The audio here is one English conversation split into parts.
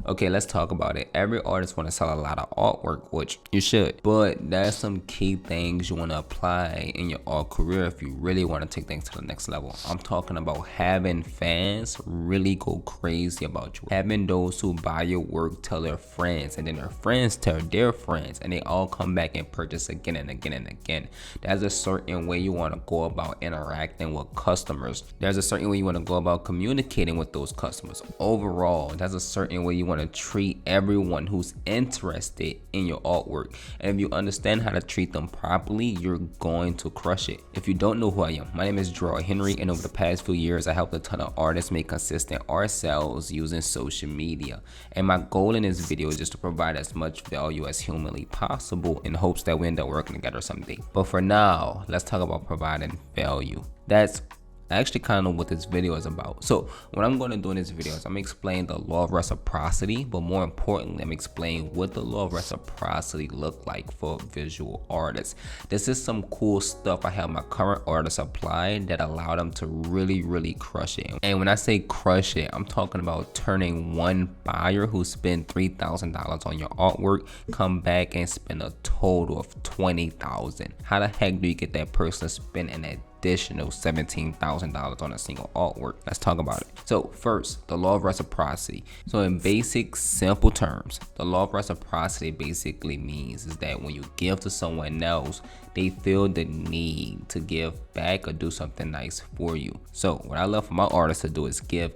Okay, let's talk about it. Every artist want to sell a lot of artwork, which you should, but there's some key things you want to apply in your art career if you really want to take things to the next level. I'm talking about having fans really go crazy about you, having those who buy your work tell their friends, and then their friends tell their friends, and they all come back and purchase again and again and again. There's a certain way you want to go about interacting with customers. There's a certain way you want to go about communicating with those customers. Overall, there's a certain way you want to treat everyone who's interested in your artwork, and if you understand how to treat them properly, you're going to crush it. If you don't know who I am, my name is Gerard Henry, and over the past few years I helped a ton of artists make consistent art sales using social media, and my goal in this video is just to provide as much value as humanly possible in hopes that we end up working together someday. But for now, let's talk about providing value. That's actually kind of what this video is about. So what I'm going to do in this video is I'm going to explain the law of reciprocity, but more importantly, I'm explaining what the law of reciprocity look like for visual artists. This is some cool stuff I have my current artists apply that allow them to really crush it. And when I say crush it, I'm talking about turning one buyer who spent $3,000 on your artwork come back and spend a total of $20,000. How the heck do you get that person to spend an additional $17,000 on a single artwork? Let's talk about it. So first, the law of reciprocity. So in basic simple terms, the law of reciprocity basically means is that when you give to someone else, they feel the need to give back or do something nice for you. So what I love for my artists to do is give.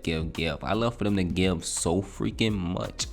I love for them to give so freaking much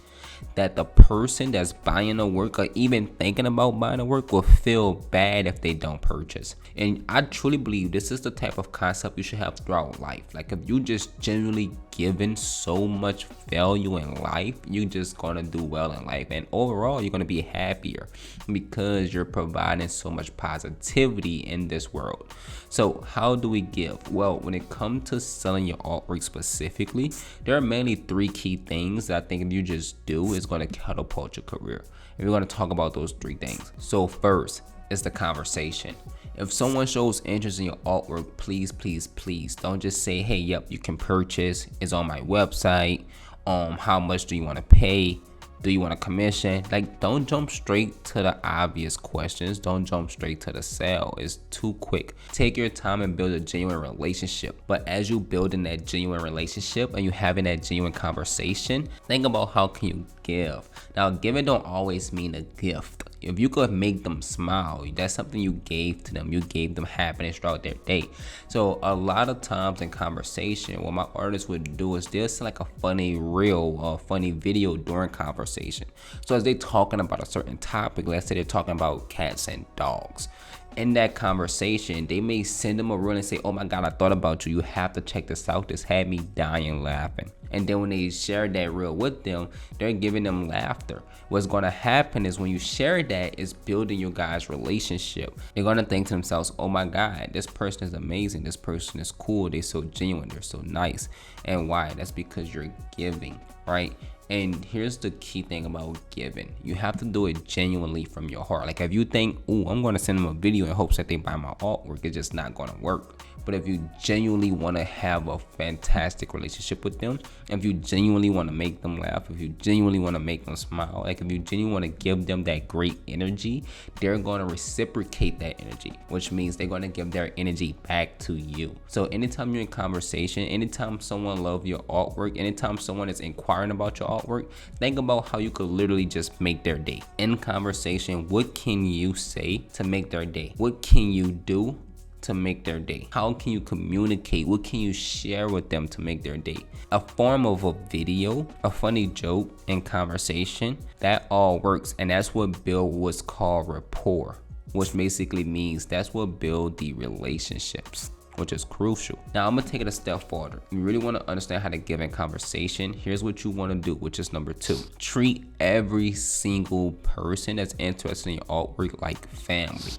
that the person that's buying the work or even thinking about buying the work will feel bad if they don't purchase. And I truly believe this is the type of concept you should have throughout life. Like if you just genuinely giving so much value in life, you're just gonna do well in life, and overall you're gonna be happier because you're providing so much positivity in this world. So how do we give? Well, when it comes to selling your artwork specifically, there are mainly three key things that I think if you just do is going to catapult your career. And we're going to talk about those three things. So first is the conversation. If someone shows interest in your artwork, please don't just say, hey, yep, you can purchase, it's on my website, how much do you want to pay, do you want a commission? Like, don't jump straight to the obvious questions. Don't jump straight to the sale. It's too quick. Take your time and build a genuine relationship. But as you building that genuine relationship and you having that genuine conversation, think about how can you give. Now, giving don't always mean a gift. If you could make them smile, that's something you gave to them. You gave them happiness throughout their day. So a lot of times in conversation, what my artists would do is they'll send like a funny reel or funny video during conversation. So as they talking about a certain topic, let's say they're talking about cats and dogs. In that conversation, they may send them a reel and say, oh my God, I thought about you. You have to check this out. This had me dying laughing. And then when they share that reel with them, they're giving them laughter. What's going to happen is when you share that, it's building your guys' relationship. They're going to think to themselves, oh my God, this person is amazing. This person is cool. They're so genuine. They're so nice. And why? That's because you're giving, right? And here's the key thing about giving. You have to do it genuinely from your heart. Like if you think, oh, I'm going to send them a video in hopes that they buy my artwork, it's just not going to work. But if you genuinely want to have a fantastic relationship with them, if you genuinely want to make them laugh, if you genuinely want to make them smile, like if you genuinely want to give them that great energy, they're going to reciprocate that energy, which means they're going to give their energy back to you. So anytime you're in conversation, anytime someone loves your artwork, anytime someone is inquiring about your artwork, think about how you could literally just make their day. In conversation, what can you say to make their day? What can you do to make their day? How can you communicate? What can you share with them to make their day? A form of a video, a funny joke, and conversation, that all works. And that's what build what's called rapport, which basically means that's what build the relationships, which is crucial. Now I'm gonna take it a step further. You really wanna understand how to give in conversation. Here's what you wanna do, which is number 2. Treat every single person that's interested in your artwork like family.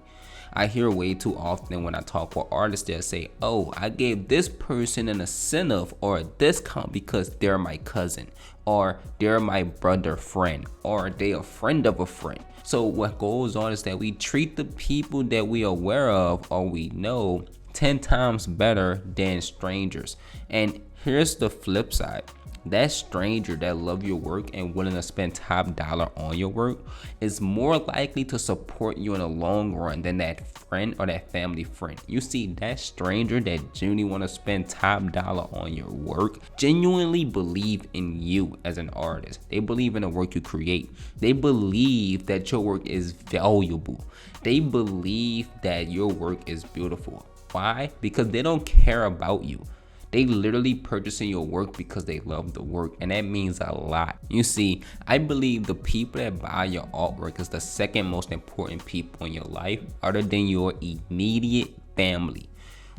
I hear way too often when I talk with artists, they'll say, oh, I gave this person an incentive or a discount because they're my cousin, or they're my brother friend, or they a friend of a friend. So what goes on is that we treat the people that we are aware of or we know 10 times better than strangers. And here's the flip side. that stranger that love your work and willing to spend top dollar on your work is more likely to support you in the long run than that friend or that family friend. You see, that stranger that genuinely want to spend top dollar on your work genuinely believe in you as an artist. They believe in the work you create. They believe that your work is valuable. They believe that your work is beautiful. Why? Because they don't care about you. They literally purchasing your work because they love the work, and that means a lot. You see, I believe the people that buy your artwork is the second most important people in your life other than your immediate family.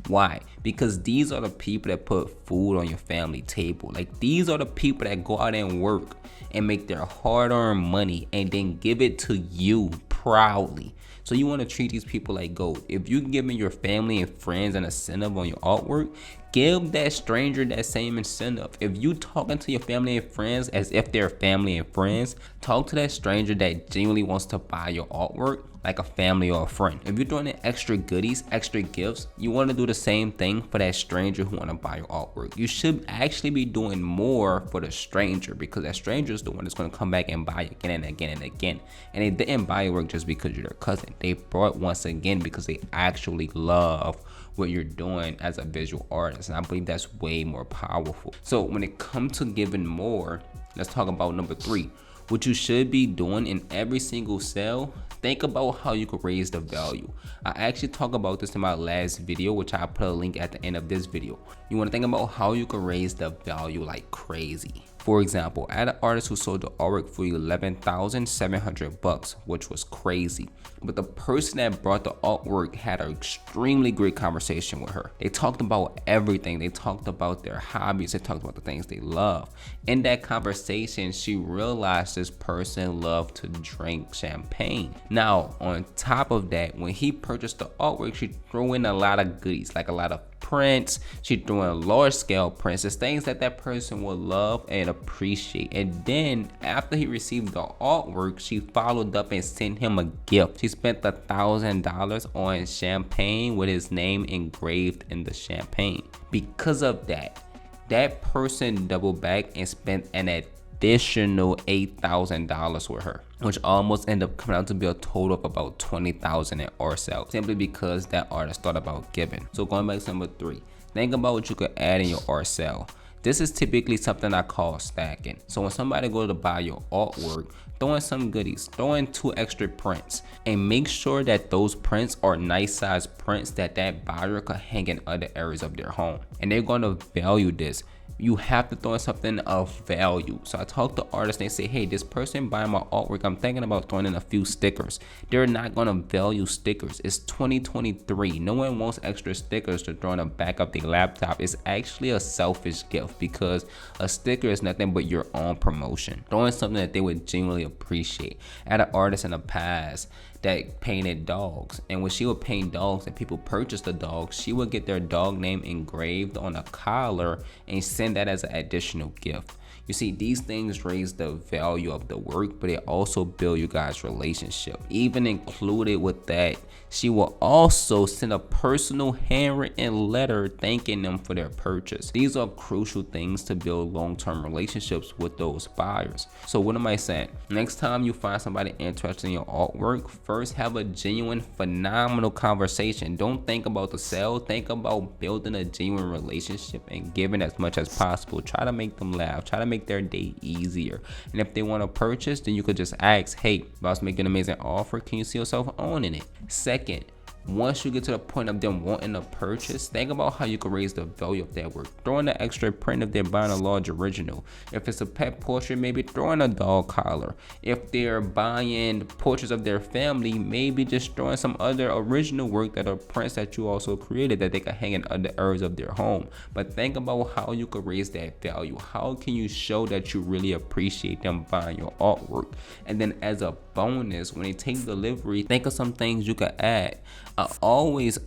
Why? Because these are the people that put food on your family table. Like, these are the people that go out and work and make their hard-earned money and then give it to you proudly. So you want to treat these people like gold. If you giving your family and friends an incentive on your artwork, give that stranger that same incentive. If you talking to your family and friends as if they're family and friends, talk to that stranger that genuinely wants to buy your artwork like a family or a friend. If you're doing it extra goodies, extra gifts, you want to do the same thing for that stranger who want to buy your artwork. You should actually be doing more for the stranger, because that stranger is the one that's going to come back and buy again and again and again. And they didn't buy your work just because you're their cousin. They bought once again because they actually love what you're doing as a visual artist. And I believe that's way more powerful. So when it comes to giving more, let's talk about number 3. What you should be doing in every single sale, think about how you could raise the value. I actually talked about this in my last video, which I put a link at the end of this video. You want to think about how you could raise the value like crazy. For example, I had an artist who sold the artwork for $11,700, which was crazy. But the person that brought the artwork had an extremely great conversation with her. They talked about everything. They talked about their hobbies. They talked about the things they love. In that conversation, she realized this person loved to drink champagne. Now, on top of that, when he purchased the artwork, she threw in a lot of goodies, like a lot of prints. She threw in large scale prints. It's things that that person would love and appreciate. And then after he received the artwork, she followed up and sent him a gift. She spent $1,000 on champagne with his name engraved in the champagne. Because of that, that person doubled back and spent an additional $8,000 with her, which almost ended up coming out to be a total of about $20,000 in art sales, simply because that artist thought about giving. So going back to number 3, think about what you could add in your art sale. This is typically something I call stacking. So when somebody goes to buy your artwork, throw in some goodies, throw in 2 extra prints, and make sure that those prints are nice size prints that that buyer could hang in other areas of their home. And they're going to value this. You have to throw in something of value. So I talk to artists, they say, hey, this person buying my artwork, I'm thinking about throwing in a few stickers. They're not gonna value stickers. It's 2023. No one wants extra stickers to throw in the back of their laptop. It's actually a selfish gift, because a sticker is nothing but your own promotion. Throwing something that they would genuinely appreciate. I had an artist in the past that painted dogs, and when she would paint dogs and people purchased the dogs, she would get their dog name engraved on a collar and send that as an additional gift. You see, these things raise the value of the work, but it also build you guys' relationship. Even included with that, she will also send a personal handwritten letter thanking them for their purchase. These are crucial things to build long-term relationships with those buyers. So what am I saying? Next time you find somebody interested in your artwork, first have a genuine, phenomenal conversation. Don't think about the sale. Think about building a genuine relationship and giving as much as possible. Try to make them laugh. Try to make their day easier. And if they want to purchase, then you could just ask, hey, if I was making an amazing offer, can you see yourself owning it? Second, once you get to the point of them wanting to purchase, think about how you can raise the value of that work. Throw in the extra print if they're buying a large original. If it's a pet portrait, maybe throw in a dog collar. If they're buying portraits of their family, maybe just throw in some other original work that are prints that you also created that they can hang in other areas of their home. But think about how you could raise that value. How can you show that you really appreciate them buying your artwork? And then as a bonus, when they take delivery, think of some things you could add. I always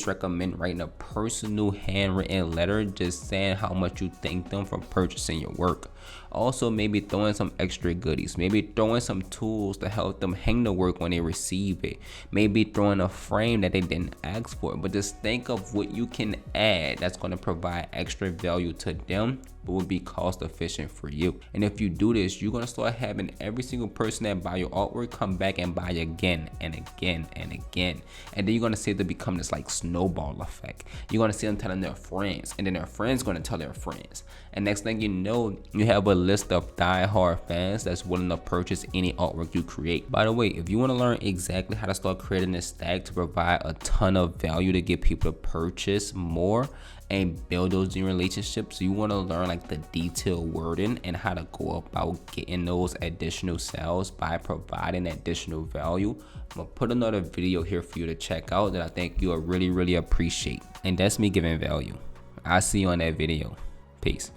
recommend writing a personal handwritten letter just saying how much you thank them for purchasing your work. Also, maybe throw in some extra goodies. Maybe throw in some tools to help them hang the work when they receive it. Maybe throw in a frame that they didn't ask for. But just think of what you can add that's going to provide extra value to them, but will be cost efficient for you. And if you do this, you're going to start having every single person that buy your artwork come back and buy again and again and again. And then you're going to see it to become this like snowball effect. You're going to see them telling their friends, and then their friends going to tell their friends. And next thing you know, you have a list of die-hard fans that's willing to purchase any artwork you create. By the way, if you want to learn exactly how to start creating this stack to provide a ton of value to get people to purchase more and build those new relationships, you want to learn like the detailed wording and how to go about getting those additional sales by providing additional value, I'm gonna put another video here for you to check out that I think you'll really appreciate. And that's me giving value. I'll see you on that video. Peace.